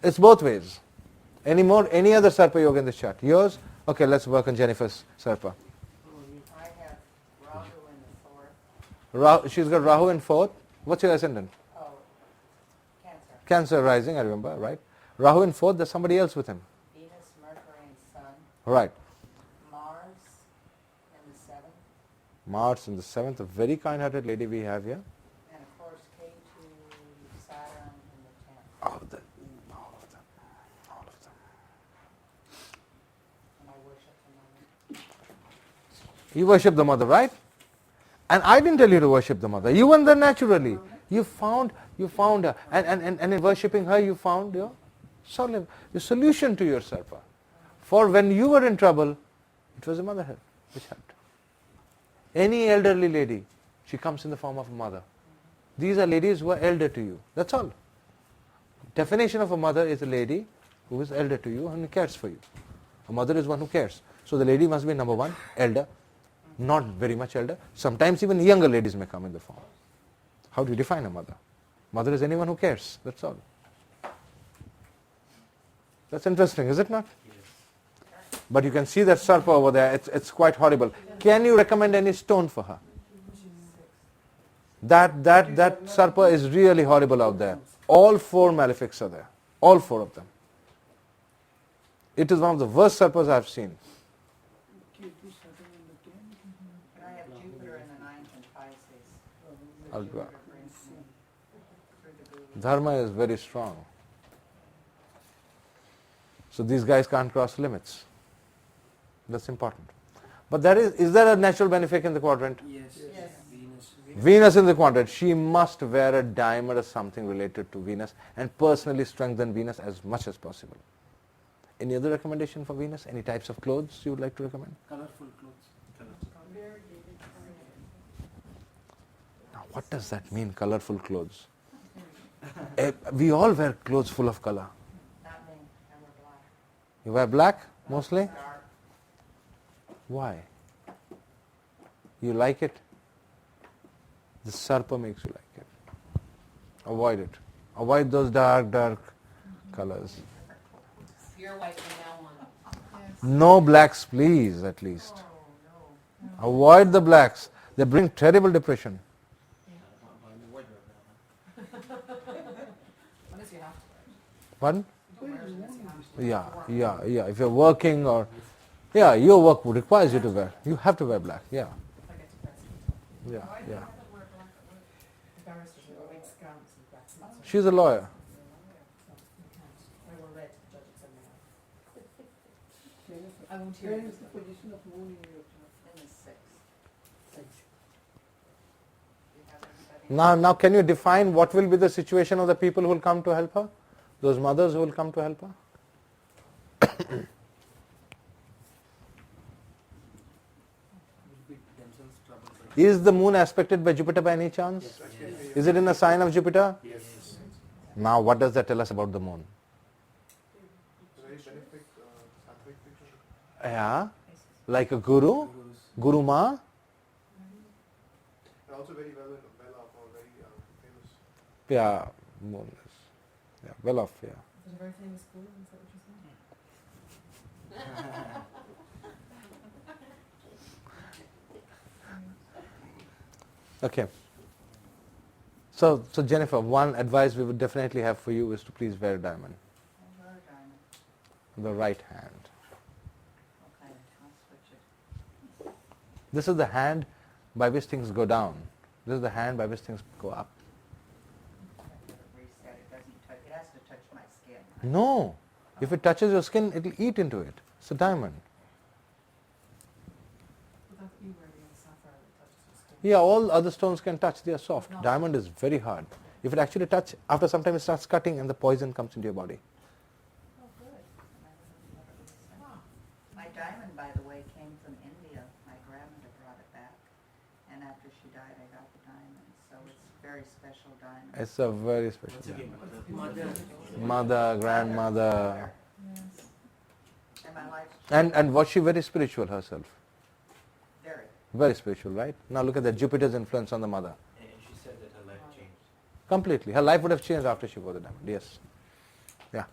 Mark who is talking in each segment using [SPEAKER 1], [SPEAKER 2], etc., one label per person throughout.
[SPEAKER 1] It's both ways. Any other Sarpa yoga in this chart? Yours? Okay, let's work on Jennifer's Sarpa.
[SPEAKER 2] I have Rahu in the 4th.
[SPEAKER 1] She's got Rahu in 4th. What's your ascendant?
[SPEAKER 2] Oh, Cancer.
[SPEAKER 1] Cancer rising, I remember, right? Rahu in 4th, there's somebody else with him.
[SPEAKER 2] Venus, Mercury, and Sun.
[SPEAKER 1] Right.
[SPEAKER 2] Mars in the 7th.
[SPEAKER 1] Mars in the 7th, a very kind-hearted lady we have here.
[SPEAKER 2] And of course, K2, Saturn in the 10th.
[SPEAKER 1] All of them.
[SPEAKER 2] And I worship the Mother.
[SPEAKER 1] You worship the mother, right? And I didn't tell you to worship the mother. You went there naturally. You found her. And in worshipping her, you found your solution to your Sarpa. For when you were in trouble, it was the mother which helped. Any elderly lady, she comes in the form of a mother. These are ladies who are elder to you. That's all. Definition of a mother is a lady who is elder to you and who cares for you. A mother is one who cares. So the lady must be number one, elder. Not very much elder. Sometimes even younger ladies may come in the form. How do you define a mother? Mother is anyone who cares. That's all. That's interesting, is it not? Yes. But you can see that Sarpa over there. It's quite horrible. Can you recommend any stone for her? That Sarpa is really horrible out there. All 4 malefics are there. All 4 of them. It is one of the worst Sarpas I've seen.
[SPEAKER 2] And I have Jupiter in the 9th and Pisces.
[SPEAKER 1] I'll
[SPEAKER 2] Jupiter
[SPEAKER 1] go.
[SPEAKER 2] brings me through the Guru.
[SPEAKER 1] Dharma is very strong. So these guys can't cross limits. That's important. But is there a natural benefic in the quadrant?
[SPEAKER 3] Yes.
[SPEAKER 2] Yes.
[SPEAKER 1] Venus in the quadrant. She must wear a diamond or something related to Venus and personally strengthen Venus as much as possible. Any other recommendation for Venus? Any types of clothes you would like to recommend?
[SPEAKER 3] Colorful clothes.
[SPEAKER 1] Now, what does that mean, colorful clothes? We all wear clothes full of color.
[SPEAKER 2] Not me. I wear black.
[SPEAKER 1] You wear black mostly?
[SPEAKER 2] Dark.
[SPEAKER 1] Why? You like it? The Sarpa makes you like it. Avoid it. Avoid those dark colors.
[SPEAKER 4] You're white from now on.
[SPEAKER 1] No blacks, please, at least. Avoid the blacks. They bring terrible depression.
[SPEAKER 4] Unless you have to.
[SPEAKER 1] Pardon?
[SPEAKER 4] You don't wear it unless you have to.
[SPEAKER 1] Yeah. If you're working or... Yeah, your work requires you to wear. You have to wear black. Yeah.
[SPEAKER 4] I get depressed.
[SPEAKER 1] Yeah.
[SPEAKER 4] The barristers wear white scouts and black suits.
[SPEAKER 1] She's a lawyer.
[SPEAKER 4] I wore red to the judge examination. I won't hear it.
[SPEAKER 3] the position of moon in your chart?
[SPEAKER 2] In the 6th. You have anybody?
[SPEAKER 1] Now can you define what will be the situation of the people who will come to help her? Those mothers who will come to help her? Is the moon aspected by Jupiter by any chance?
[SPEAKER 3] Yes.
[SPEAKER 1] Is it in a sign of Jupiter?
[SPEAKER 3] Yes.
[SPEAKER 1] Now what does that tell us about the moon?
[SPEAKER 5] Very benefic, sattvic picture.
[SPEAKER 1] Yeah, like a guru, Guru Ma.
[SPEAKER 5] And also very well off or very famous.
[SPEAKER 1] Yeah, moon is well off, yeah.
[SPEAKER 4] Is it a very famous school? Is that what you're saying?
[SPEAKER 1] Okay. So Jennifer, one advice we would definitely have for you is to please wear a diamond.
[SPEAKER 2] I wear a diamond.
[SPEAKER 1] On the right hand.
[SPEAKER 2] Okay, I'll switch it.
[SPEAKER 1] This is the hand by which things go down. This is the hand by which things go up.
[SPEAKER 2] I have to reset. It doesn't touch. It has to touch my skin.
[SPEAKER 1] No. If it touches your skin, it will eat into it. It's a diamond.
[SPEAKER 4] Without you wearing a sapphire that touches your skin.
[SPEAKER 1] Yeah, all other stones can touch. They are soft.
[SPEAKER 4] No.
[SPEAKER 1] Diamond is very hard. If it actually touch, after some time it starts cutting and the poison comes into your body.
[SPEAKER 4] Oh, good.
[SPEAKER 2] My diamond, by the way, came from India. My grandmother brought it back. And after she died, I got the diamond. So it's a very special diamond.
[SPEAKER 1] It's a very special
[SPEAKER 3] Once again,
[SPEAKER 1] diamond. Mother, grandmother.
[SPEAKER 4] Yes.
[SPEAKER 2] And my life
[SPEAKER 1] And was she very spiritual herself?
[SPEAKER 2] very.
[SPEAKER 1] Very spiritual, right? Now look at that, Jupiter's influence on the mother.
[SPEAKER 3] and she said that her life changed.
[SPEAKER 1] Completely. Her life would have changed after she wore the diamond. Yes. Yeah.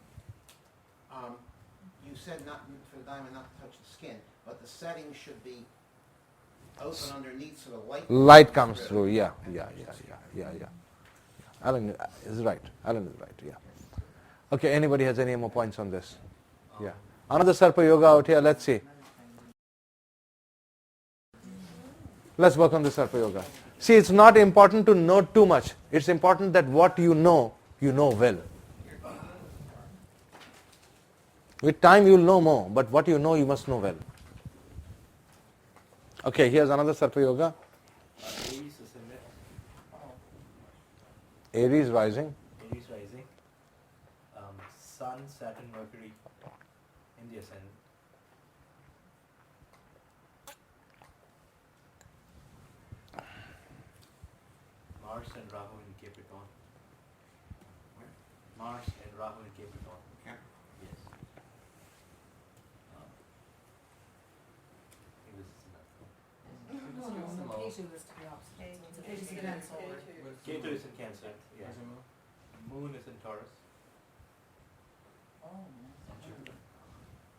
[SPEAKER 6] You said not for the diamond not to touch the skin, but the setting should be open underneath so the
[SPEAKER 1] light comes through. Yeah. Alan is right. Yeah. Okay. Anybody has any more points on this? Yeah. Another Sarpa Yoga out here. Let's see. Let's work on the Sarpa Yoga. See, it's not important to know too much. It's important that what you know well. With time you will know more, but what you know must know well. Okay, here's another Sarpa Yoga. Aries rising.
[SPEAKER 3] Aries rising. Sun, Saturn, Mercury in the ascendant. Mars and Rahu in Capricorn. Mars and Rahu in Capricorn.
[SPEAKER 6] Yeah.
[SPEAKER 3] Yes. Ketu is in Cancer. Yes. Moon is in Taurus.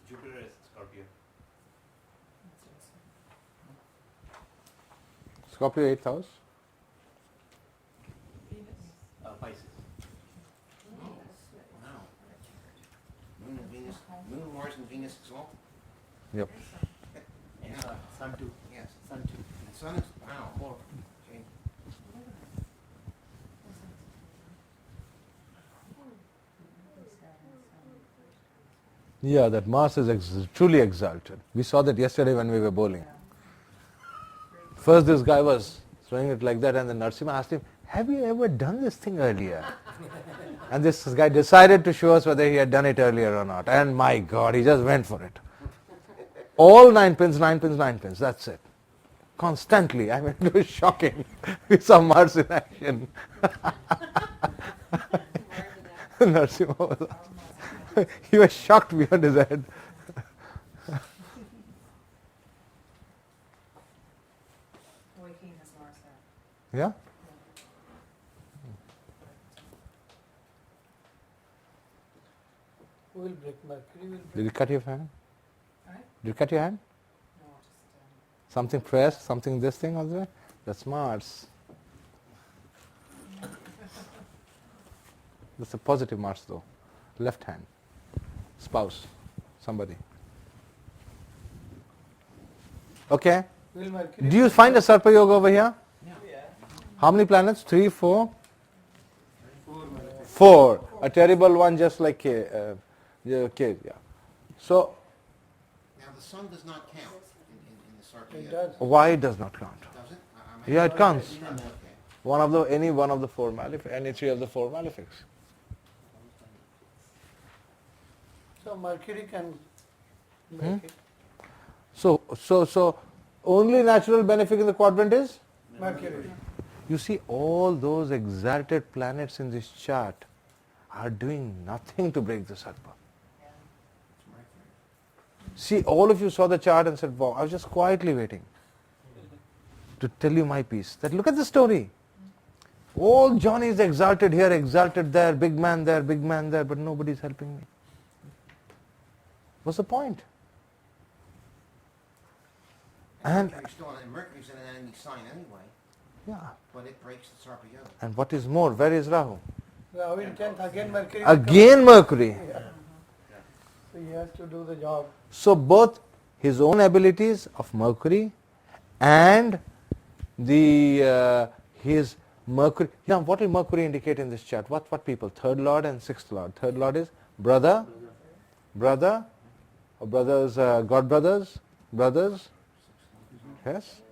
[SPEAKER 3] Jupiter is in Scorpio.
[SPEAKER 1] Scorpio 8th house.
[SPEAKER 3] Pisces.
[SPEAKER 6] Wow. Moon and Venus, Moon, Mars, and Venus as well.
[SPEAKER 1] Yep.
[SPEAKER 3] And Sun too.
[SPEAKER 6] Yes.
[SPEAKER 3] Sun too.
[SPEAKER 6] And Sun is wow. Okay.
[SPEAKER 1] Yeah, that Mars is truly exalted. We saw that yesterday when we were bowling. First this guy was throwing it like that and then Narasimha asked him, have you ever done this thing earlier? And this guy decided to show us whether he had done it earlier or not. And my God, he just went for it. All 9 pins, that's it. Constantly. I mean, it was shocking. We saw Mars in action. Narasimha was he was shocked beyond his head. Yeah?
[SPEAKER 3] Who will break? Mercury will break.
[SPEAKER 1] Did you cut your hand?
[SPEAKER 4] Right?
[SPEAKER 1] Did you cut your hand?
[SPEAKER 4] No, just
[SPEAKER 1] Something pressed, something this thing on there? That's Mars. That's a positive Mars though. Left hand. Spouse. Somebody. Okay?
[SPEAKER 3] Will Mercury
[SPEAKER 1] Do you find a Sarpa Yoga over here?
[SPEAKER 3] Yeah.
[SPEAKER 1] How many planets? 3, 4? 4. A terrible one just like K. Yeah. So,
[SPEAKER 6] Now the Sun does not count in the Sarpa
[SPEAKER 3] It
[SPEAKER 6] Yoga.
[SPEAKER 3] does.
[SPEAKER 1] why it does not count?
[SPEAKER 6] Does it?
[SPEAKER 1] Yeah, it counts.
[SPEAKER 6] Okay.
[SPEAKER 1] Any one of the 4 malefics, any 3 of the 4 malefics.
[SPEAKER 3] So Mercury can break it.
[SPEAKER 1] So only natural benefic in the quadrant is?
[SPEAKER 3] Mercury.
[SPEAKER 1] You see, all those exalted planets in this chart are doing nothing to break the Sarpa. See, all of you saw the chart and said, wow, I was just quietly waiting to tell you my piece. That look at the story. All Johnny is exalted here, exalted there, big man there, but nobody is helping me. What's the point? And
[SPEAKER 6] Mercury's in an enemy sign anyway,
[SPEAKER 1] yeah.
[SPEAKER 6] but it breaks the Sarpa Yoga.
[SPEAKER 1] And what is more, where is Rahu?
[SPEAKER 3] Rahu in 10th, again Mercury.
[SPEAKER 1] Again Mercury.
[SPEAKER 3] Yeah. So he has to do the job.
[SPEAKER 1] So both his own abilities of Mercury and his Mercury. Now what will Mercury indicate in this chart? What people? 3rd Lord and 6th Lord. 3rd Lord is brother, or brothers, god brothers. Yes.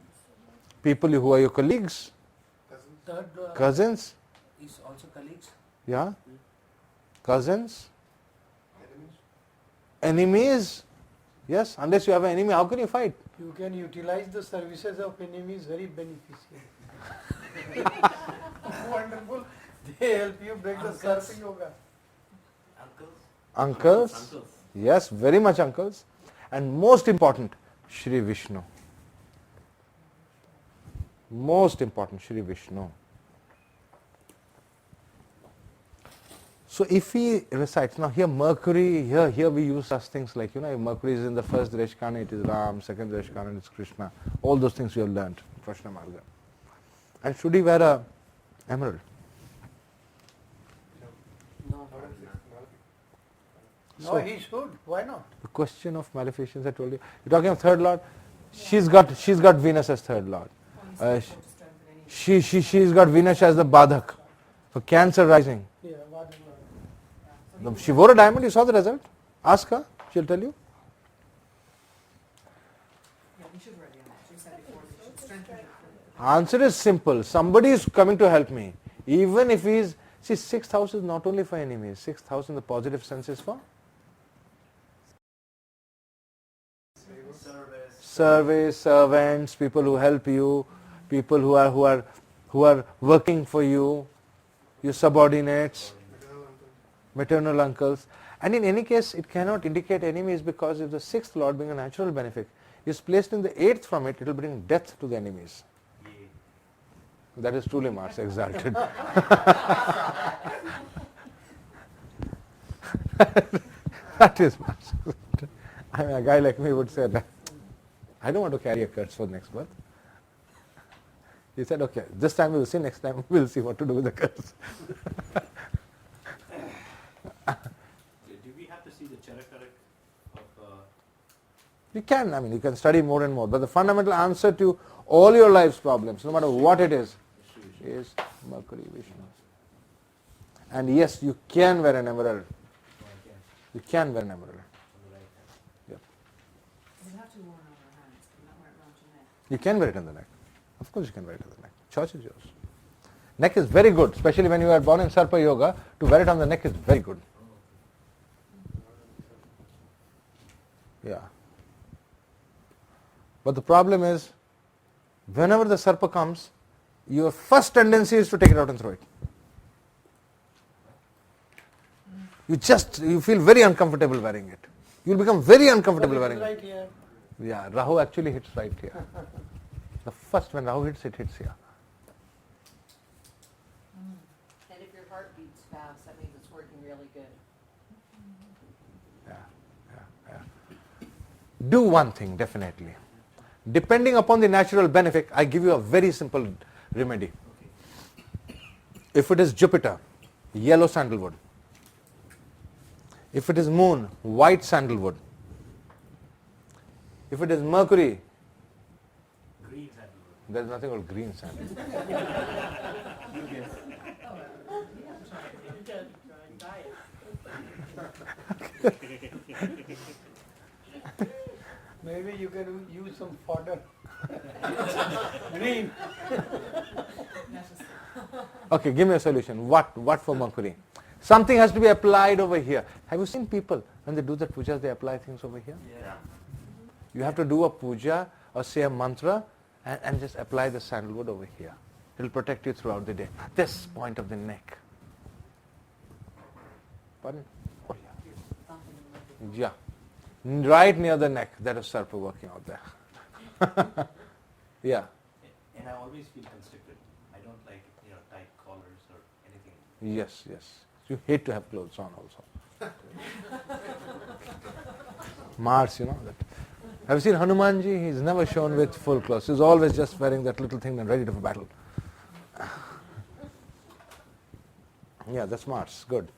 [SPEAKER 1] People who are your colleagues,
[SPEAKER 3] Third
[SPEAKER 1] cousins.
[SPEAKER 3] is also colleagues.
[SPEAKER 1] Yeah. Cousins. Enemies. Yes. Unless you have an enemy, how can you fight?
[SPEAKER 3] You can utilize the services of enemies very beneficially. Wonderful. They help you break the Sarpa Yoga.
[SPEAKER 1] Uncles. Yes, very much uncles. And most important, Shri Vishnu. Most important, Shri Vishnu. So if he recites, now here Mercury, here we use such things like, if Mercury is in the first Dreshkana, it is Ram, second Dreshkana, it is Krishna. All those things we have learnt in Prashna Marga. And should he wear a emerald?
[SPEAKER 7] No, he should. Why not?
[SPEAKER 1] The question of maleficence, I told you. You're talking of third lord. She's got Venus as third lord. She's got Venus as the Badhak for Cancer rising.
[SPEAKER 7] Yeah, what
[SPEAKER 1] She wore a diamond. You saw the result. Ask her. She'll tell you.
[SPEAKER 4] Yeah, we should already she said before we should strengthen it.
[SPEAKER 1] Answer is simple. Somebody is coming to help me. Even if he is, see, 6th house is not only for enemies. 6th house in the positive sense is for service, servants, people who help you, people who are working for you, your subordinates, maternal uncles. And in any case, it cannot indicate enemies, because if the 6th lord, being a natural benefic, is placed in the 8th from it, it will bring death to the enemies. That is truly Mars exalted. That is Mars. I mean, a guy like me would say that I don't want to carry a curse for next birth. He said, okay, this time we'll see, next time we'll see what to do with the curse.
[SPEAKER 3] Do we have to see the Charakarak of
[SPEAKER 1] You can, you can study more and more, but the fundamental answer to all your life's problems, no matter what it is Mercury, Vishnu. And yes, you can wear an emerald. You can wear an emerald. Yep.
[SPEAKER 4] We have to be worn on our hands, not wear it around your neck.
[SPEAKER 1] You can wear it on the neck. Of course you can wear it on the neck. Choice is yours. Neck is very good, especially when you are born in Sarpa Yoga. To wear it on the neck is very good. Yeah. But the problem is, whenever the Sarpa comes, your first tendency is to take it out and throw it. You feel very uncomfortable wearing it. You'll become very uncomfortable wearing it.
[SPEAKER 7] Right here.
[SPEAKER 1] Yeah, Rahu actually hits right here. The first, when Rahu hits, it hits here.
[SPEAKER 8] And if your heart beats fast, that means it's working really good.
[SPEAKER 1] Yeah. Do one thing, definitely. Depending upon the natural benefit, I give you a very simple remedy. If it is Jupiter, yellow sandalwood. If it is moon, white sandalwood. If it is Mercury,
[SPEAKER 3] green sandalwood?
[SPEAKER 1] there is nothing called green sandalwood.
[SPEAKER 7] Maybe you can use some fodder. Green.
[SPEAKER 1] Okay, give me a solution. What for Mercury? Something has to be applied over here. Have you seen people, when they do the pujas, they apply things over here?
[SPEAKER 3] Yeah.
[SPEAKER 1] You have to do a puja or say a mantra and just apply the sandalwood over here. It will protect you throughout the day. This point of the neck. Pardon? Oh, yeah. Yeah. Right near the neck. That is Sarpa working out there. Yeah.
[SPEAKER 3] And I always feel constricted. I don't like tight collars or anything.
[SPEAKER 1] Yes. You hate to have clothes on also. Mars, that. Have you seen Hanumanji? He's never shown with full clothes. He's always just wearing that little thing and ready for battle. Yeah, that's Mars. Good.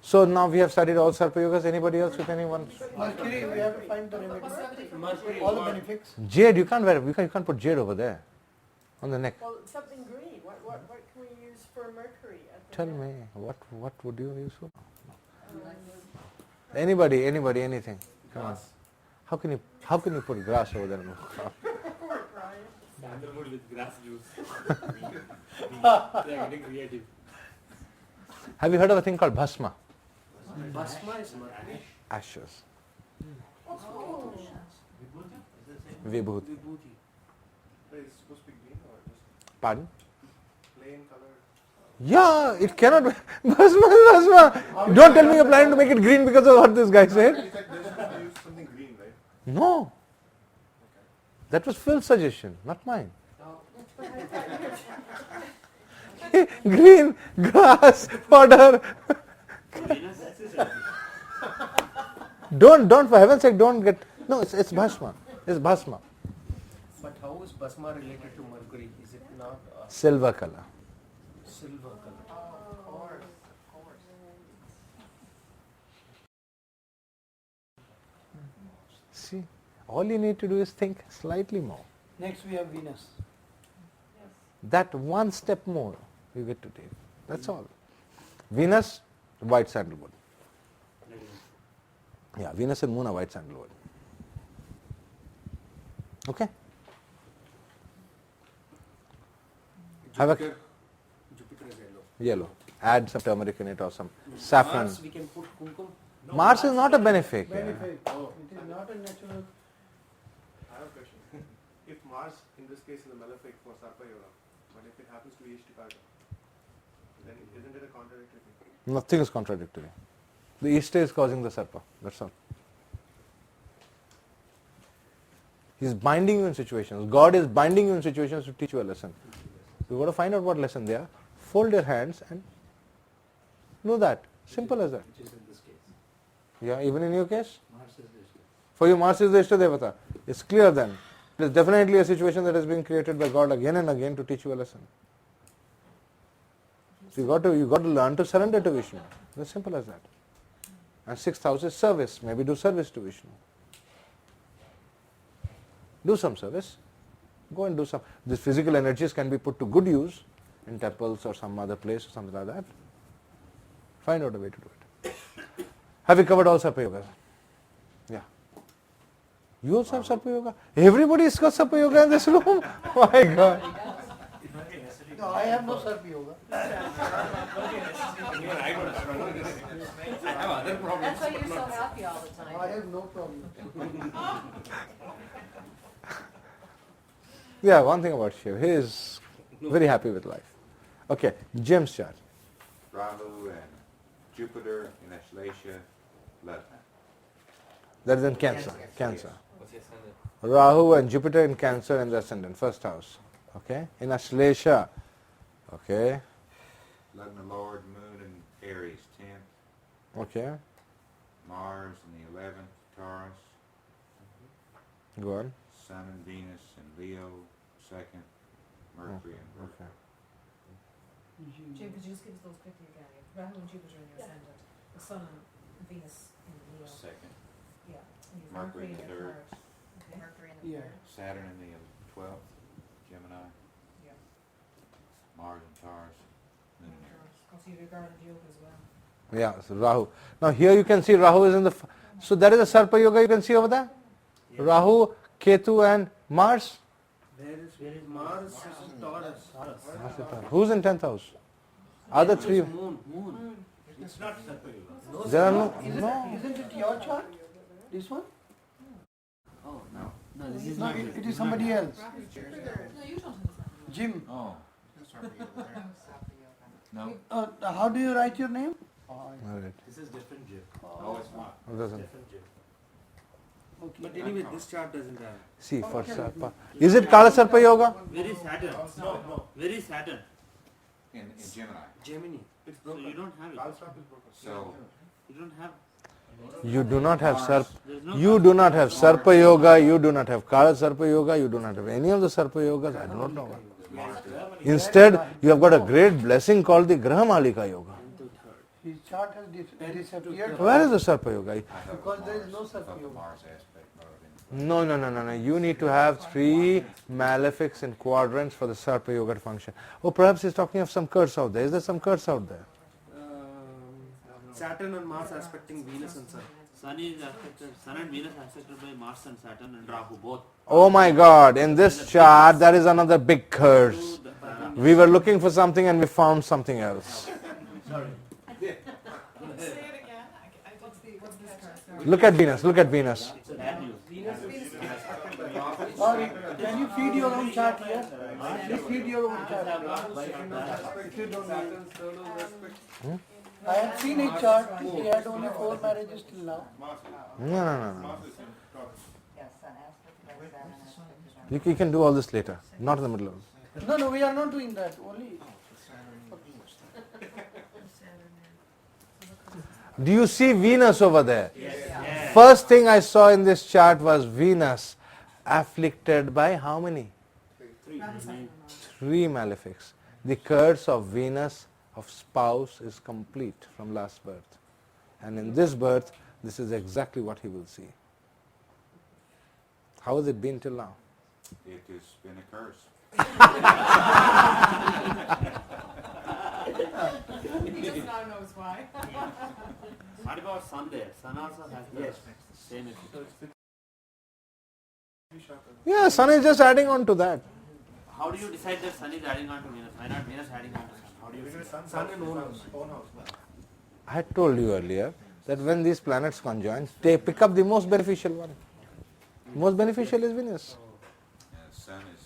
[SPEAKER 1] So now we have studied all Sarpa Yogas. Anybody else with anyone?
[SPEAKER 7] Mercury, we have to find the remedy. Mercury, all the benefits.
[SPEAKER 1] Jade, you can't wear. You can't put jade over there, on the neck.
[SPEAKER 9] Well, something green. What can we use for mercury? At the
[SPEAKER 1] Tell
[SPEAKER 9] neck?
[SPEAKER 1] me, what would you use for? Anybody, anything. Come on. How can you put grass over there?
[SPEAKER 3] Sandalwood with grass juice. They are getting creative.
[SPEAKER 1] Have you heard of a thing called bhasma?
[SPEAKER 7] Bhasma is mercury.
[SPEAKER 1] Ashes.
[SPEAKER 9] Oh.
[SPEAKER 1] Vibhuti.
[SPEAKER 5] But it's supposed to be green or just
[SPEAKER 1] Pardon?
[SPEAKER 5] plain color?
[SPEAKER 1] Yeah, it cannot be. Bhasma. Don't tell me you're planning to make it green because of what this guy said.
[SPEAKER 5] He said they're supposed to use something green, right?
[SPEAKER 1] No. That was Phil's suggestion, not mine. Green, grass, fodder. Don't, for heaven's sake, don't get, no, it's bhasma. It's bhasma.
[SPEAKER 7] But how is Bhasma related to Mercury? Is it not
[SPEAKER 1] Silver color.
[SPEAKER 7] silver color?
[SPEAKER 2] Of course, of course.
[SPEAKER 1] See, all you need to do is think slightly more.
[SPEAKER 7] Next we have Venus.
[SPEAKER 1] That one step more you get to take. That's all. Venus, white sandalwood. Yeah, Venus and Moon are white sandalwood. Okay? Have a
[SPEAKER 7] Jupiter is yellow.
[SPEAKER 1] yellow. Add some turmeric in it or some saffron.
[SPEAKER 7] Mars we can put kumkum.
[SPEAKER 1] Mars is not a benefic.
[SPEAKER 7] Benefit. Oh. It is not a natural.
[SPEAKER 5] I have a question. If Mars, in this case, is a malefic for Sarpa Yoga, but if it happens to be Ishtikata, then isn't it a contradictory thing?
[SPEAKER 1] Nothing is contradictory. The Ishta is causing the Sarpa. That's all. He's binding you in situations. God is binding you in situations to teach you a lesson. You've got to find out what lesson they are, fold your hands and know that. Simple as that.
[SPEAKER 3] Which is in this case.
[SPEAKER 1] Yeah, even in your case?
[SPEAKER 3] Mars is the issue.
[SPEAKER 1] For you, Mars is the Ishta Devata. It's clear then. It is definitely a situation that has been created by God again and again to teach you a lesson. So you got to learn to surrender to Vishnu. As simple as that. And sixth house is service. Maybe do service to Vishnu. Do some service. Go and do some. These physical energies can be put to good use in temples or some other place or something like that. Find out a way to do it. Have you covered all Sarpa Yogas? Yeah. You also have Sarpa Yoga? Everybody's got Sarpa Yoga in this room? My God.
[SPEAKER 7] No, I have no Sarpa Yoga.
[SPEAKER 8] That's why you're so happy all the time.
[SPEAKER 7] I have no problem.
[SPEAKER 1] Yeah, one thing about Shiv, he is very happy with life. Okay, Jim's chart.
[SPEAKER 10] Rahu and Jupiter in Ashlesha, Lagna.
[SPEAKER 1] That is in Cancer. Cancer.
[SPEAKER 3] What's your ascendant?
[SPEAKER 1] Rahu and Jupiter in Cancer in the ascendant, first house. Okay, in Ashlesha. Okay,
[SPEAKER 10] Lagna Lord, Moon in Aries, 10th.
[SPEAKER 1] okay,
[SPEAKER 10] Mars in the 11th, Taurus.
[SPEAKER 1] go on.
[SPEAKER 10] Sun and Venus in Leo, 2nd. Mercury in Virgo.
[SPEAKER 1] Okay.
[SPEAKER 4] Jim, could you just give us those quickly again? Rahu and Jupiter in your ascendant, the Sun and Venus in Leo.
[SPEAKER 10] 2nd.
[SPEAKER 4] Yeah. And you've
[SPEAKER 10] Mercury in
[SPEAKER 4] in
[SPEAKER 10] the
[SPEAKER 4] your
[SPEAKER 10] 3rd.
[SPEAKER 4] third. Okay.
[SPEAKER 2] Mercury in the
[SPEAKER 7] Yeah.
[SPEAKER 2] third.
[SPEAKER 10] Saturn in the 12th, Gemini.
[SPEAKER 4] Yeah.
[SPEAKER 10] Mars in Taurus. Moon in Aries.
[SPEAKER 4] Also you have your Garland Yoga as well.
[SPEAKER 1] Yeah, so Rahu. Now here you can see Rahu is in the, so that is a Sarpa Yoga you can see over there. Rahu, Ketu and Mars.
[SPEAKER 7] Where is Mars is in Taurus.
[SPEAKER 1] Who's in 10th house? Other three.
[SPEAKER 7] Moon.
[SPEAKER 3] It's not Sarpa Yoga.
[SPEAKER 1] There are no.
[SPEAKER 7] Isn't it your chart? This one?
[SPEAKER 10] Oh, no.
[SPEAKER 3] No, this is
[SPEAKER 7] No,
[SPEAKER 3] not
[SPEAKER 7] it is somebody else.
[SPEAKER 4] No, you don't understand.
[SPEAKER 7] Jim.
[SPEAKER 10] Oh,
[SPEAKER 2] Sarpa Yoga.
[SPEAKER 10] no.
[SPEAKER 7] How do you write your name?
[SPEAKER 1] Alright.
[SPEAKER 3] This is different Jim.
[SPEAKER 10] No, it's not.
[SPEAKER 1] It doesn't.
[SPEAKER 3] Different Jim.
[SPEAKER 7] Okay.
[SPEAKER 11] But anyway, this chart doesn't have.
[SPEAKER 1] See, for Sarpa. Is it Kala Sarpa Yoga?
[SPEAKER 11] Where is Saturn?
[SPEAKER 3] No.
[SPEAKER 11] Where is Saturn?
[SPEAKER 10] In Gemini.
[SPEAKER 11] Gemini.
[SPEAKER 5] It's
[SPEAKER 11] So
[SPEAKER 5] broken.
[SPEAKER 11] you don't have it.
[SPEAKER 5] Kalsrap is broken.
[SPEAKER 10] So,
[SPEAKER 11] You don't have.
[SPEAKER 1] You do not have Sarpa.
[SPEAKER 11] There is no.
[SPEAKER 1] You do not have Sarpa Yoga, you do not have Kala Sarpa Yoga, you do not have any of the Sarpa Yogas, I do not know. Instead, you have got a great blessing called the Graha Malika Yoga.
[SPEAKER 7] His chart has disappeared.
[SPEAKER 1] Where is the Sarpa Yoga?
[SPEAKER 7] Because there is no Sarpa Yoga.
[SPEAKER 10] Mars aspect rather than.
[SPEAKER 1] No. You need to have 3 malefics in quadrants for the Sarpa Yoga to function. Oh, perhaps he's talking of some curse out there. Is there some curse out there?
[SPEAKER 11] Saturn and Mars aspecting Venus and Sun. Sun is aspected. Sun and Venus aspected by Mars and Saturn and Rahu both.
[SPEAKER 1] Oh my God, in this chart there is another big curse. We were looking for something and we found something else.
[SPEAKER 4] Say it again. What's this card?
[SPEAKER 1] Look at Venus, look at Venus.
[SPEAKER 11] It's a bad news.
[SPEAKER 7] Or can you feed your own chart here? Please feed your own chart. If you don't know. I had seen his chart. He had only 4 marriages till now.
[SPEAKER 1] No.
[SPEAKER 2] Yes, Sun aspect by Saturn aspect to
[SPEAKER 1] You can do all this later, not in the middle of it.
[SPEAKER 7] No, we are not doing that. Only.
[SPEAKER 1] Do you see Venus over there? First thing I saw in this chart was Venus afflicted by how many? Three malefics. The curse of Venus, of spouse, is complete from last birth. And in this birth, this is exactly what he will see. How has it been till now?
[SPEAKER 10] It has been a curse.
[SPEAKER 4] He just now knows why.
[SPEAKER 11] What about Sun there? Sun also has the same effect.
[SPEAKER 1] Yeah, Sun is just adding on to that.
[SPEAKER 11] How do you decide that Sun is adding on to Venus? Why not Venus adding on to Sun? How do you
[SPEAKER 5] Because
[SPEAKER 11] decide?
[SPEAKER 5] sun in own house.
[SPEAKER 1] I had told you earlier that when these planets conjoin, they pick up the most beneficial one. Most beneficial is Venus.
[SPEAKER 10] Sun is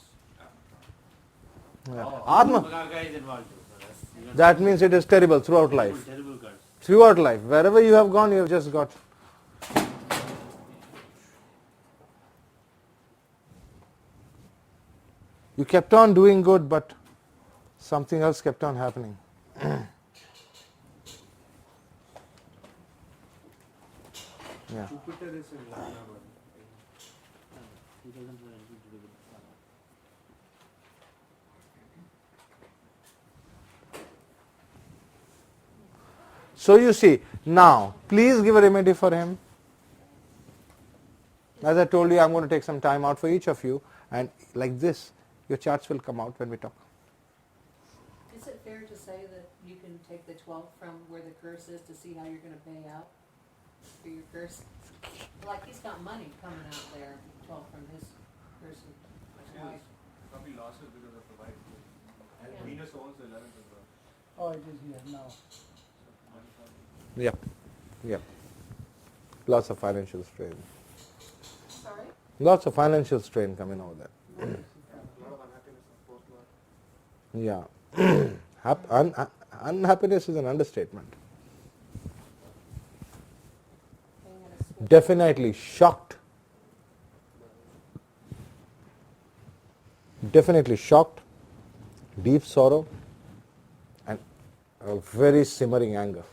[SPEAKER 1] Yeah.
[SPEAKER 11] Oh,
[SPEAKER 1] Atma.
[SPEAKER 11] Karaka is involved too. So that's
[SPEAKER 1] That means it is terrible throughout life.
[SPEAKER 11] terrible curse.
[SPEAKER 1] Throughout life. Wherever you have gone, you have just got. You kept on doing good, but something else kept on happening. Yeah.
[SPEAKER 5] Jupiter is in Lagna.
[SPEAKER 11] He doesn't have anything to do with Sun.
[SPEAKER 1] So you see, now, please give a remedy for him. As I told you, I'm going to take some time out for each of you, and like this, your charts will come out when we talk.
[SPEAKER 8] Is it fair to say that you can take the 12 from where the curse is to see how you're going to pay out for your curse? Like he's got money coming out there, 12 from his person.
[SPEAKER 5] Yes. Probably losses because of the wife. And
[SPEAKER 8] Yeah.
[SPEAKER 5] Venus owns the 11th as well.
[SPEAKER 7] Oh, it is here now.
[SPEAKER 1] Yep. Yep. Lots of financial strain.
[SPEAKER 8] Sorry?
[SPEAKER 1] Lots of financial strain coming over there.
[SPEAKER 5] A lot of unhappiness of fourth lord.
[SPEAKER 1] Yeah. Unhappiness is an understatement.
[SPEAKER 8] Paying at a switch.
[SPEAKER 1] Definitely shocked. Definitely shocked, deep sorrow, and a very simmering anger.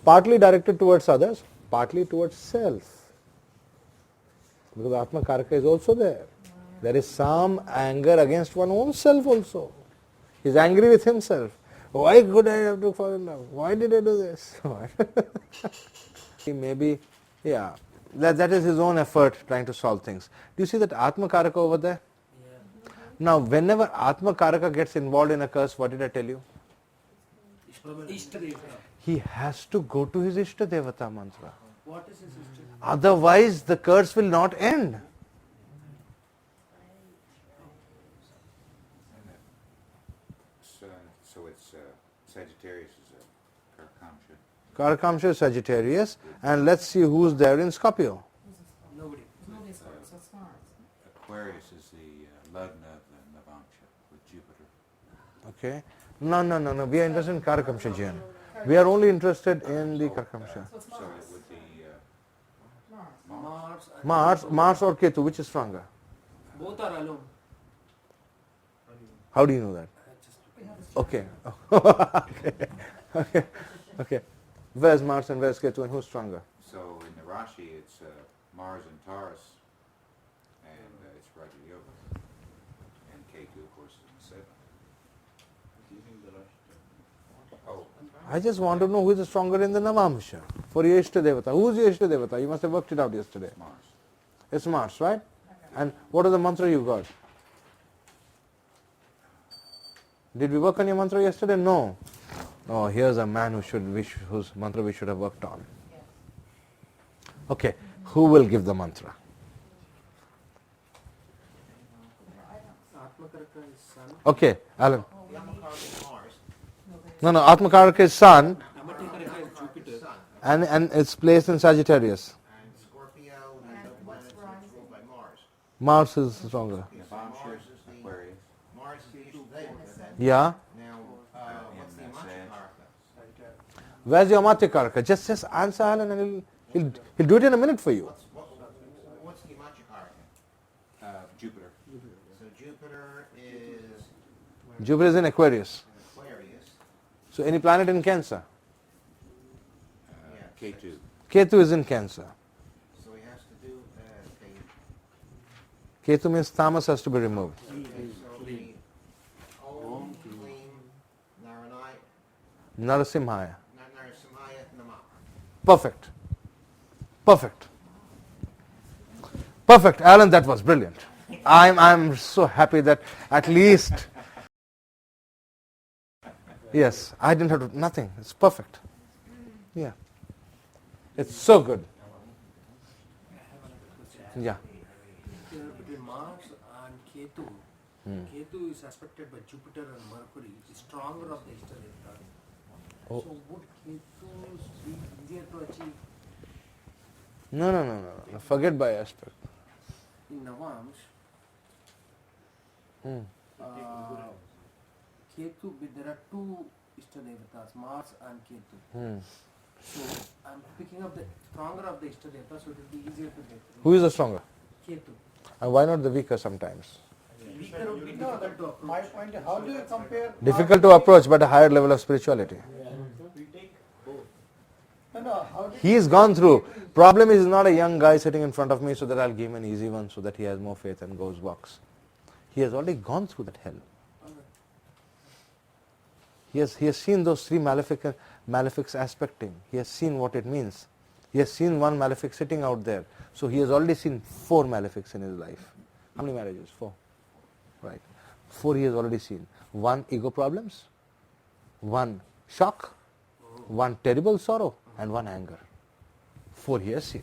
[SPEAKER 1] Partly directed towards others, partly towards self. Because Atma Karaka is also there. There is some anger against one's own self also. He is angry with himself. Why could I have to fall in love? Why did I do this? Maybe, yeah, that is his own effort trying to solve things. Do you see that Atma Karaka over there?
[SPEAKER 11] Yeah.
[SPEAKER 1] Now, whenever Atma Karaka gets involved in a curse, what did I tell you? He has to go to his Ishta Devata mantra.
[SPEAKER 11] What is his history?
[SPEAKER 1] Otherwise, the curse will not end.
[SPEAKER 10] So it's Sagittarius is a Karkamsha.
[SPEAKER 1] Karakamsha is Sagittarius, and let's see who's there in Scorpio.
[SPEAKER 11] Nobody.
[SPEAKER 4] Nobody's got it, so it's Mars.
[SPEAKER 10] Aquarius is the Lagna of the Navamsha with Jupiter.
[SPEAKER 1] Okay. No. We are interested in Karakamsha, Jan. We are only interested in the Karakamsha.
[SPEAKER 4] So it's
[SPEAKER 10] So
[SPEAKER 4] Mars.
[SPEAKER 10] it would be
[SPEAKER 4] Mars.
[SPEAKER 10] Mars.
[SPEAKER 1] Mars or Ketu, which is stronger?
[SPEAKER 11] Both are alone.
[SPEAKER 1] How do you know that?
[SPEAKER 4] We have this
[SPEAKER 1] Okay. Okay. Where's Mars and where's Ketu and who's stronger?
[SPEAKER 10] So in the Rashi it's Mars and Taurus, and it's Raja Yoga. And Ketu, of course, is in 7. Oh,
[SPEAKER 1] I just want to know who is stronger in the Navamsha for your Ishta Devata. Who is your Ishta Devata? You must have worked it out yesterday.
[SPEAKER 10] Mars.
[SPEAKER 1] It's Mars, right? And what is the mantra you got? Did we work on your mantra yesterday? No. Oh, here's a man whose mantra we should have worked on. Okay, who will give the mantra?
[SPEAKER 11] Atma Karaka is Sun.
[SPEAKER 1] Okay, Alan.
[SPEAKER 6] The Amakaraka is Mars.
[SPEAKER 1] No, Atma Karaka is Sun,
[SPEAKER 11] Amati Karaka is Jupiter.
[SPEAKER 6] Sun.
[SPEAKER 1] and it's placed in Sagittarius.
[SPEAKER 6] And Scorpio and the planets are ruled by Mars.
[SPEAKER 1] Mars is stronger.
[SPEAKER 10] Navamsha, Aquarius.
[SPEAKER 6] Mars is the Ishta Devata.
[SPEAKER 1] Yeah.
[SPEAKER 6] Now, what's the
[SPEAKER 10] And
[SPEAKER 6] Amakaraka?
[SPEAKER 1] Where's your Amatya Karaka? Just answer Alan and he'll do it in a minute for you.
[SPEAKER 6] What's the Amakaraka?
[SPEAKER 10] Jupiter.
[SPEAKER 6] So Jupiter is
[SPEAKER 1] Jupiter is in Aquarius.
[SPEAKER 6] Aquarius.
[SPEAKER 1] So any planet in Cancer?
[SPEAKER 10] K2.
[SPEAKER 1] Ketu is in Cancer.
[SPEAKER 6] So he has to do,
[SPEAKER 1] Ketu means tamas has to be removed.
[SPEAKER 6] so the Om, Clean, Naranai,
[SPEAKER 1] Narasimhaya.
[SPEAKER 6] Narasimhaya, Nama.
[SPEAKER 1] Perfect. Perfect. Perfect. Alan, that was brilliant. I'm so happy that at least, yes, I didn't have to, nothing. It's perfect. Yeah. It's so good. Yeah.
[SPEAKER 7] Between Mars and Ketu, Ketu is aspected by Jupiter and Mercury, is stronger of the Ishta.
[SPEAKER 1] Oh.
[SPEAKER 7] So would Ketu be easier to achieve
[SPEAKER 1] No. Forget by aspect.
[SPEAKER 7] in Navamsh? Ketu, there are two Ishta Devatas, Mars and Ketu. So I'm picking up the stronger of the Ishta Devata, so it will be easier to get.
[SPEAKER 1] Who is the stronger?
[SPEAKER 7] Ketu.
[SPEAKER 1] And why not the weaker sometimes?
[SPEAKER 7] Weaker would be difficult to approach.
[SPEAKER 12] My point is, how do you compare?
[SPEAKER 1] Difficult to approach, but a higher level of spirituality.
[SPEAKER 5] We take both.
[SPEAKER 12] No, how do
[SPEAKER 1] He's gone through. Problem is, he's not a young guy sitting in front of me so that I'll give him an easy one so that he has more faith and goes walks. He has already gone through that hell. He has seen those three malefics aspecting. He has seen what it means. He has seen one malefic sitting out there. So he has already seen 4 malefics in his life. How many marriages? 4. Right. 4 he has already seen. 1 ego problems, 1 shock, 1 terrible sorrow, and 1 anger. 4 he has seen.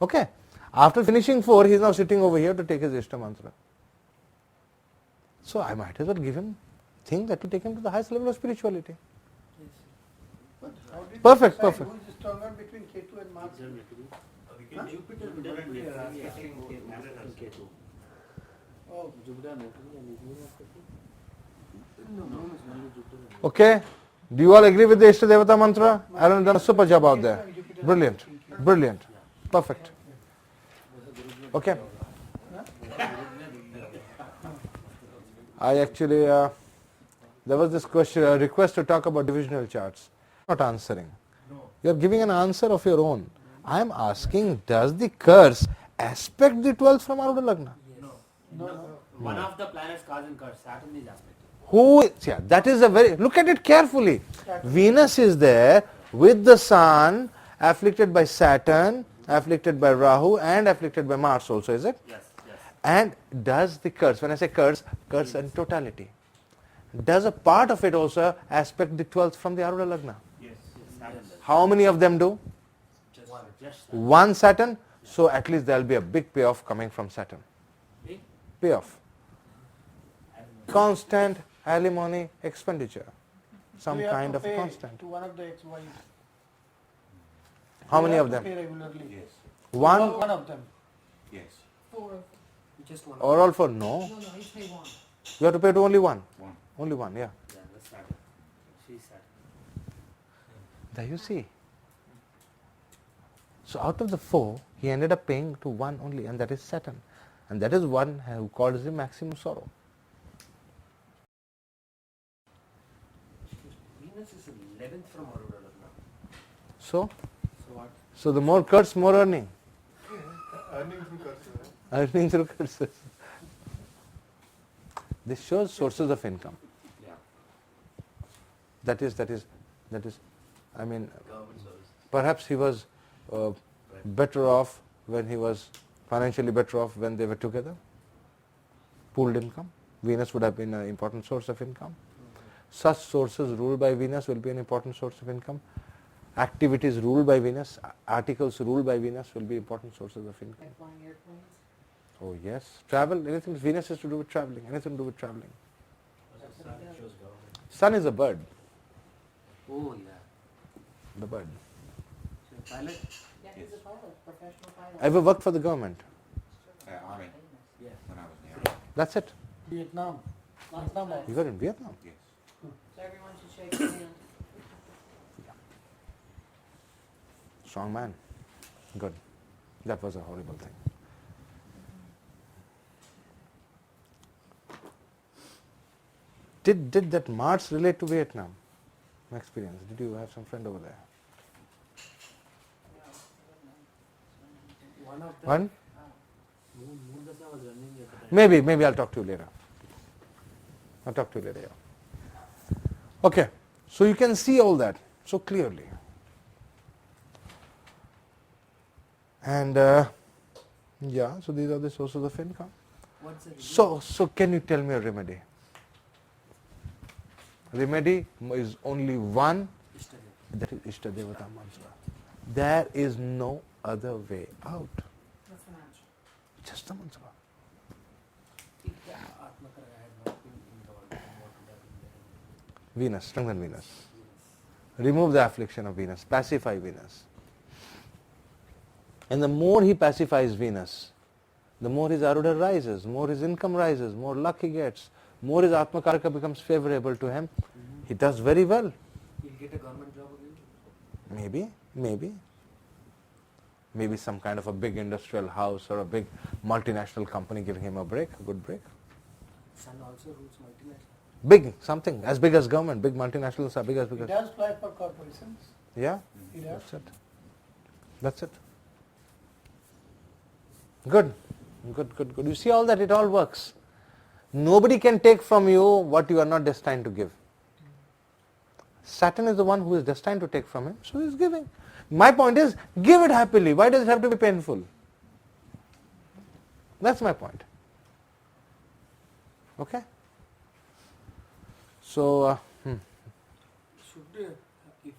[SPEAKER 1] Okay. After finishing 4, he is now sitting over here to take his Ishta mantra. So I might as well give him thing that will take him to the highest level of spirituality.
[SPEAKER 12] But how did you
[SPEAKER 1] Perfect,
[SPEAKER 12] decide
[SPEAKER 1] perfect.
[SPEAKER 12] Who is stronger between Ketu and Mars?
[SPEAKER 7] Jupiter directly are aspecting Ketu.
[SPEAKER 12] Oh,
[SPEAKER 1] Okay. Do you all agree with the Ishta Devata mantra? Alan done a super job out there. Brilliant. Brilliant. Perfect. Okay. I actually, there was this question, a request to talk about divisional charts. Not answering. You are giving an answer of your own. I am asking, does the curse aspect the 12th from Arudha Lagna?
[SPEAKER 7] No.
[SPEAKER 11] One of the planets causing curse, Saturn is aspected.
[SPEAKER 1] Who? Yeah, that is a very, look at it carefully. Venus is there with the Sun, afflicted by Saturn, afflicted by Rahu, and afflicted by Mars also, is it?
[SPEAKER 11] Yes.
[SPEAKER 1] And does the curse, when I say curse in totality, does a part of it also aspect the 12th from the Arudha Lagna?
[SPEAKER 11] Yes. Saturn does.
[SPEAKER 1] How many of them do?
[SPEAKER 11] Just one.
[SPEAKER 1] One Saturn. So at least there will be a big payoff coming from Saturn.
[SPEAKER 11] Big?
[SPEAKER 1] Payoff. Constant alimony expenditure. Some
[SPEAKER 12] we have
[SPEAKER 1] kind
[SPEAKER 12] to
[SPEAKER 1] of
[SPEAKER 12] pay
[SPEAKER 1] constant.
[SPEAKER 12] to one of the ex-wives.
[SPEAKER 1] How
[SPEAKER 12] We
[SPEAKER 1] many
[SPEAKER 12] have
[SPEAKER 1] of
[SPEAKER 12] to
[SPEAKER 1] them?
[SPEAKER 12] Pay regularly.
[SPEAKER 10] Yes.
[SPEAKER 1] One
[SPEAKER 12] One of them.
[SPEAKER 10] Yes.
[SPEAKER 4] 4 of
[SPEAKER 7] Just one.
[SPEAKER 1] or all four? No.
[SPEAKER 4] No, each pay 1.
[SPEAKER 1] You have to pay to only one.
[SPEAKER 10] One.
[SPEAKER 1] Only one, yeah.
[SPEAKER 11] Yeah, that's Saturn. She's Saturn.
[SPEAKER 1] There you see. So out of the 4, he ended up paying to one only, and that is Saturn. And that is one who causes him maximum sorrow.
[SPEAKER 7] Venus is 11th from Arudha Lagna.
[SPEAKER 1] So
[SPEAKER 7] So what?
[SPEAKER 1] the more curse, more earning.
[SPEAKER 5] Earning through curses.
[SPEAKER 1] Earning through curses. This shows sources of income.
[SPEAKER 11] Yeah.
[SPEAKER 1] That is, I mean, perhaps he was better off when he was financially better off when they were together. Pooled income. Venus would have been an important source of income. Such sources ruled by Venus will be an important source of income. Activities ruled by Venus, articles ruled by Venus will be important sources of income.
[SPEAKER 8] Like flying airplanes.
[SPEAKER 1] Oh yes, travel, anything, Venus has to do with traveling, anything to do with traveling. Sun is a bird,
[SPEAKER 11] Oh, yeah.
[SPEAKER 1] the bird.
[SPEAKER 11] So pilot?
[SPEAKER 8] Yeah, he's a pilot, professional pilot.
[SPEAKER 1] Ever worked for the government?
[SPEAKER 10] Army.
[SPEAKER 11] Yeah.
[SPEAKER 10] When I was in the army.
[SPEAKER 1] That's it.
[SPEAKER 12] Vietnam.
[SPEAKER 8] Lots of
[SPEAKER 12] Vietnam.
[SPEAKER 8] pilots.
[SPEAKER 1] You got in Vietnam.
[SPEAKER 10] Yes.
[SPEAKER 8] So everyone should shake his hand.
[SPEAKER 1] Strong man. Good. That was a horrible thing. Did that Mars relate to Vietnam? experience? Did you have some friend over there?
[SPEAKER 11] One of the
[SPEAKER 1] One?
[SPEAKER 11] Moondasa was running at the time.
[SPEAKER 1] Maybe I'll talk to you later. I'll talk to you later. Yeah. Okay, so you can see all that so clearly. And yeah, so these are the sources of income.
[SPEAKER 11] What's the
[SPEAKER 1] So can you tell me a remedy? Remedy is only one, that is Ishtadevata mantra. There is no other way out.
[SPEAKER 4] That's the mantra.
[SPEAKER 1] Just the mantra. Venus, strengthen Venus. Remove the affliction of Venus, pacify Venus. And the more he pacifies Venus, the more his Aruda rises, more his income rises, more luck he gets, more his Atmakaraka becomes favorable to him. He does very well.
[SPEAKER 11] He'll get a government job again?
[SPEAKER 1] Maybe some kind of a big industrial house or a big multinational company giving him a break, a good break.
[SPEAKER 11] Sun also rules multinational.
[SPEAKER 1] Big, something, as big as government, big multinationals are big as big
[SPEAKER 12] He
[SPEAKER 1] as...
[SPEAKER 12] does fly for corporations.
[SPEAKER 1] Yeah,
[SPEAKER 12] He does.
[SPEAKER 1] that's it. Good. You see all that, it all works. Nobody can take from you what you are not destined to give. Saturn is the one who is destined to take from him, so he is giving. My point is, give it happily. Why does it have to be painful? That's my point. Okay? So,
[SPEAKER 11] Should, if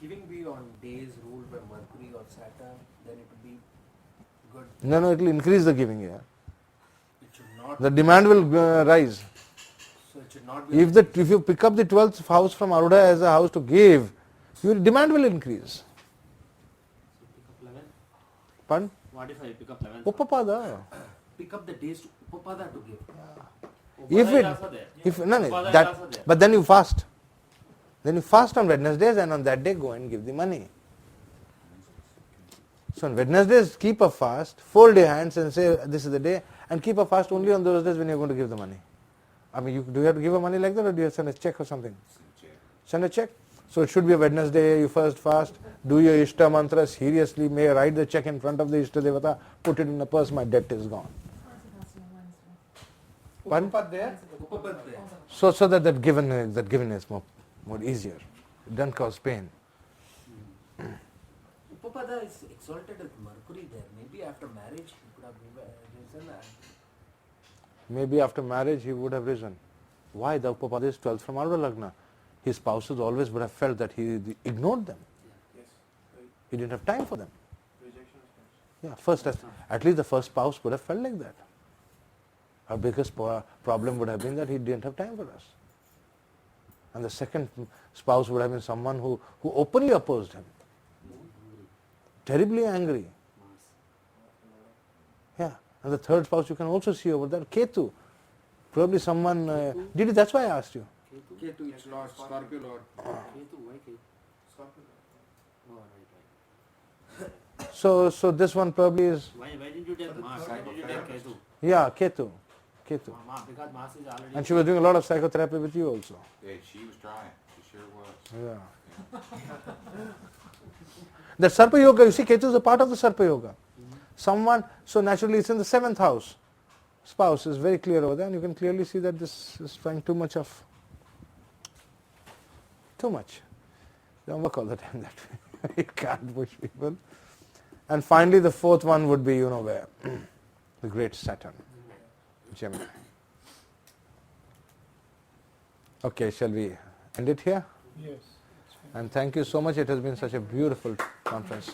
[SPEAKER 11] giving be on days ruled by Mercury or Saturn, then it would be good.
[SPEAKER 1] no, it will increase the giving here.
[SPEAKER 11] It should not.
[SPEAKER 1] The demand will rise.
[SPEAKER 11] So it should not be.
[SPEAKER 1] If you pick up the 12th house from Aruda as a house to give, your demand will increase.
[SPEAKER 11] So pick up 11.
[SPEAKER 1] Pardon?
[SPEAKER 11] What if I pick up 11?
[SPEAKER 1] Upapada.
[SPEAKER 11] Pick up the days to Upapada to give.
[SPEAKER 1] If
[SPEAKER 11] Upapada
[SPEAKER 1] it,
[SPEAKER 11] is also there.
[SPEAKER 1] if no,
[SPEAKER 11] Upapada is
[SPEAKER 1] that,
[SPEAKER 11] also there.
[SPEAKER 1] but then you fast. Then you fast on Wednesdays, and on that day go and give the money. So on Wednesdays, keep a fast, fold your hands and say this is the day, and keep a fast only on those days when you're going to give the money. I mean, do you have to give a money like that, or do you have to send a check or something? Send a check. So it should be a Wednesday, you first fast, do your Ishta mantra seriously, may write the check in front of the Ishta Devata, put it in a purse, my debt is gone. Pardon?
[SPEAKER 12] Upapat there.
[SPEAKER 11] Upapada there.
[SPEAKER 1] So that given is more easier. It doesn't cause pain.
[SPEAKER 11] Upapada is exalted as Mercury there. Maybe after marriage he could have risen.
[SPEAKER 1] Maybe after marriage he would have risen. Why? The Upapada is 12th from Aruda Lagna. His spouses always would have felt that he ignored them.
[SPEAKER 5] Yes. Right.
[SPEAKER 1] He didn't have time for them.
[SPEAKER 5] Rejection of spouse.
[SPEAKER 1] Yeah, first, at least the first spouse would have felt like that. Our biggest problem would have been that he didn't have time for us. And the second spouse would have been someone who openly opposed him. Terribly angry. Yeah. And the third spouse you can also see over there, Ketu. Probably someone, that's why I asked you.
[SPEAKER 11] Ketu, it's Lord, Scorpio Lord. Ketu, why Ketu?
[SPEAKER 5] Scorpio.
[SPEAKER 11] Oh, right.
[SPEAKER 1] So this one probably is,
[SPEAKER 11] Why didn't you take Mars? Why did you take Ketu?
[SPEAKER 1] yeah, Ketu.
[SPEAKER 11] Because Mars is already.
[SPEAKER 1] And she was doing a lot of psychotherapy with you also.
[SPEAKER 10] Yeah, she was trying. She sure was.
[SPEAKER 1] Yeah. That Sarpa Yoga, you see, Ketu is a part of the Sarpa Yoga. Someone, so naturally it's in the 7th house. Spouse is very clear over there, and you can clearly see that this is trying too much. Don't work all the time that way. You can't push people. And finally the 4th one would be, where? The great Saturn. Gemini. Okay, shall we end it here?
[SPEAKER 12] Yes.
[SPEAKER 1] And thank you so much. It has been such a beautiful conference.